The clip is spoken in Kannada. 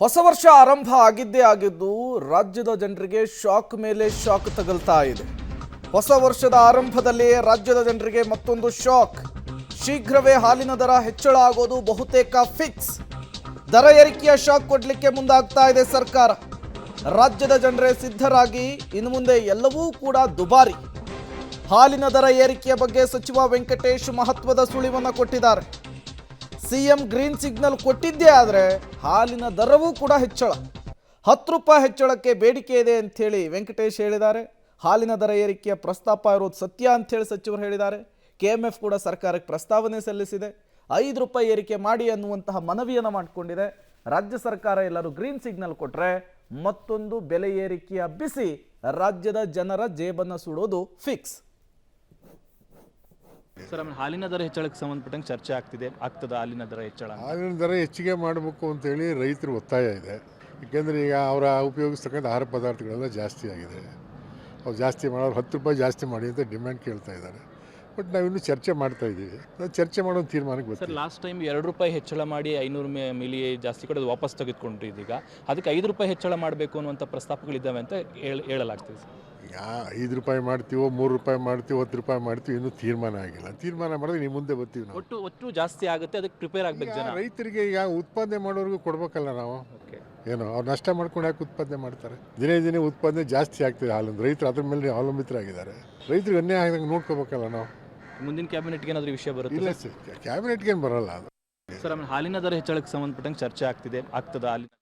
ಹೊಸ ವರ್ಷ ಆರಂಭ ಆಗಿದ್ದೇ ಆಗಿದ್ದು ರಾಜ್ಯದ ಜನರಿಗೆ ಶಾಕ್ ಮೇಲೆ ಶಾಕ್ ತಗಲ್ತಾ ಇದೆ. ಹೊಸ ವರ್ಷದ ಆರಂಭದಲ್ಲಿ ರಾಜ್ಯದ ಜನರಿಗೆ ಮತ್ತೊಂದು ಶಾಕ್. ಶೀಘ್ರವೇ ಹಾಲಿನ ದರ ಹೆಚ್ಚಳ ಆಗೋದು ಬಹುತೇಕ ಫಿಕ್ಸ್. ದರ ಏರಿಕೆಯ ಶಾಕ್ ಕೊಡಲಿಕ್ಕೆ ಮುಂದಾಗ್ತಾ ಇದೆ ಸರ್ಕಾರ. ರಾಜ್ಯದ ಜನರೇ ಸಿದ್ಧರಾಗಿ ಇನ್ನು ಮುಂದೆ ಎಲ್ಲವೂ ಕೂಡ ದುಬಾರಿ. ಹಾಲಿನ ದರ ಏರಿಕೆಯ ಬಗ್ಗೆ ಸಚಿವ ವೆಂಕಟೇಶ್ ಮಹತ್ವದ ಸುಳಿವನ್ನು ಕೊಟ್ಟಿದ್ದಾರೆ. ಸಿಎಂ ಗ್ರೀನ್ ಸಿಗ್ನಲ್ ಕೊಟ್ಟಿದ್ದೇ ಆದರೆ ಹಾಲಿನ ದರವೂ ಕೂಡ ಹೆಚ್ಚಳ, 10 ರೂಪಾಯಿ ಹೆಚ್ಚಳಕ್ಕೆ ಬೇಡಿಕೆ ಇದೆ ಅಂಥೇಳಿ ವೆಂಕಟೇಶ್ ಹೇಳಿದ್ದಾರೆ. ಹಾಲಿನ ದರ ಏರಿಕೆಯ ಪ್ರಸ್ತಾಪ ಇರೋದು ಸತ್ಯ ಅಂಥೇಳಿ ಸಚಿವರು ಹೇಳಿದ್ದಾರೆ. KMF ಕೂಡ ಸರ್ಕಾರಕ್ಕೆ ಪ್ರಸ್ತಾವನೆ ಸಲ್ಲಿಸಿದೆ. 5 ರೂಪಾಯಿ ಏರಿಕೆ ಮಾಡಿ ಅನ್ನುವಂತಹ ಮನವಿಯನ್ನು ಮಾಡಿಕೊಂಡಿದೆ. ರಾಜ್ಯ ಸರ್ಕಾರ ಎಲ್ಲರೂ ಗ್ರೀನ್ ಸಿಗ್ನಲ್ ಕೊಟ್ಟರೆ ಮತ್ತೊಂದು ಬೆಲೆ ಏರಿಕೆಯ ಬಿಸಿ ರಾಜ್ಯದ ಜನರ ಜೇಬನ್ನು ಸುಡೋದು ಫಿಕ್ಸ್. ಸರ್, ಆಮೇಲೆ ಹಾಲಿನ ದರ ಹೆಚ್ಚಳಕ್ಕೆ ಸಂಬಂಧಪಟ್ಟಂಗೆ ಚರ್ಚೆ ಆಗ್ತದ ಹಾಲಿನ ದರ ಹೆಚ್ಚಳ? ಹಾಲಿನ ದರ ಹೆಚ್ಚಿಗೆ ಮಾಡಬೇಕು ಅಂತೇಳಿ ರೈತರ ಒತ್ತಾಯ ಇದೆ. ಏಕೆಂದರೆ ಈಗ ಅವರ ಉಪಯೋಗಿಸ್ತಕ್ಕಂಥ ಆಹಾರ ಪದಾರ್ಥಗಳೆಲ್ಲ ಜಾಸ್ತಿ ಆಗಿದೆ. ಅವ್ರು ಜಾಸ್ತಿ ಮಾಡೋರು 10 ರೂಪಾಯಿ ಜಾಸ್ತಿ ಮಾಡಿ ಅಂತ ಡಿಮ್ಯಾಂಡ್ ಕೇಳ್ತಾ ಇದ್ದಾರೆ. ಬಟ್ ನಾವಿನ್ನೂ ಚರ್ಚೆ ಮಾಡ್ತಾ ಇದ್ದೀವಿ. ನಾವು ಚರ್ಚೆ ಮಾಡೋ ತೀರ್ಮಾನಕ್ಕೆ ಬರ್ತೀವಿ. ಸರ್, ಲಾಸ್ಟ್ ಟೈಮ್ 2 ರೂಪಾಯಿ ಹೆಚ್ಚಳ ಮಾಡಿ 500 ಮಿಲಿ ಜಾಸ್ತಿ ಕೂಡ ವಾಪಸ್ ತೆಗೆದುಕೊಂಡ್ರಿ. ಈಗ ಅದಕ್ಕೆ 5 ರೂಪಾಯಿ ಹೆಚ್ಚಳ ಮಾಡಬೇಕು ಅನ್ನುವಂಥ ಪ್ರಸ್ತಾಪಗಳಿದ್ದಾವೆ ಅಂತ ಹೇಳಲಾಗ್ತಿದೆ. ಈಗ 5 ರೂಪಾಯಿ ಮಾಡ್ತೀವೋ 3 ರೂಪಾಯಿ ಮಾಡ್ತೀವೋ 10 ರೂಪಾಯಿ ಮಾಡ್ತೀವಿ, ಇನ್ನೂ ತೀರ್ಮಾನ ಆಗಿಲ್ಲ. ತೀರ್ಮಾನ ಮಾಡಿದ್ರೆ ನೀವು ಮುಂದೆ ಬರ್ತೀವಿ. ನಾವು ಒಟ್ಟು ಜಾಸ್ತಿ ಆಗುತ್ತೆ, ಅದಕ್ಕೆ ಪ್ರಿಪೇರ್ ಆಗಬೇಕು ಜನ. ರೈತರಿಗೆ ಈಗ ಉತ್ಪಾದನೆ ಮಾಡೋರಿಗೂ ಕೊಡ್ಬೇಕಲ್ಲ ನಾವು. ಏನೋ ಅವ್ರು ನಷ್ಟ ಮಾಡ್ಕೊಂಡು ಯಾಕೆ ಉತ್ಪಾದನೆ ಮಾಡ್ತಾರೆ? ದಿನೇ ದಿನೇ ಉತ್ಪಾದನೆ ಜಾಸ್ತಿ ಆಗ್ತಿದೆ ಹಾಲಿಂದ. ರೈತರು ಅದ್ರ ಮೇಲೆ ಅವಲಂಬಿತರಾಗಿದ್ದಾರೆ. ರೈತರಿಗೆ ಅನ್ಯಾಯ ಆಗದಂಗೆ ನೋಡ್ಕೋಬೇಕಲ್ಲ ನಾವು. ಮುಂದಿನ ಕ್ಯಾಬಿನೆಟ್ಗೆ ಏನಾದರೂ ವಿಷಯ ಬರುತ್ತೆ? ಇಲ್ಲ ಸರ್, ಕ್ಯಾಬಿನೆಟ್ಗೆ ಏನು ಬರಲ್ಲ ಅದು. ಸರ್, ಆಮೇಲೆ ಹಾಲಿನ ದರ ಹೆಚ್ಚಳಕ್ಕೆ ಸಂಬಂಧಪಟ್ಟಂಗೆ ಚರ್ಚೆ ಆಗ್ತದ ಹಾಲಿನ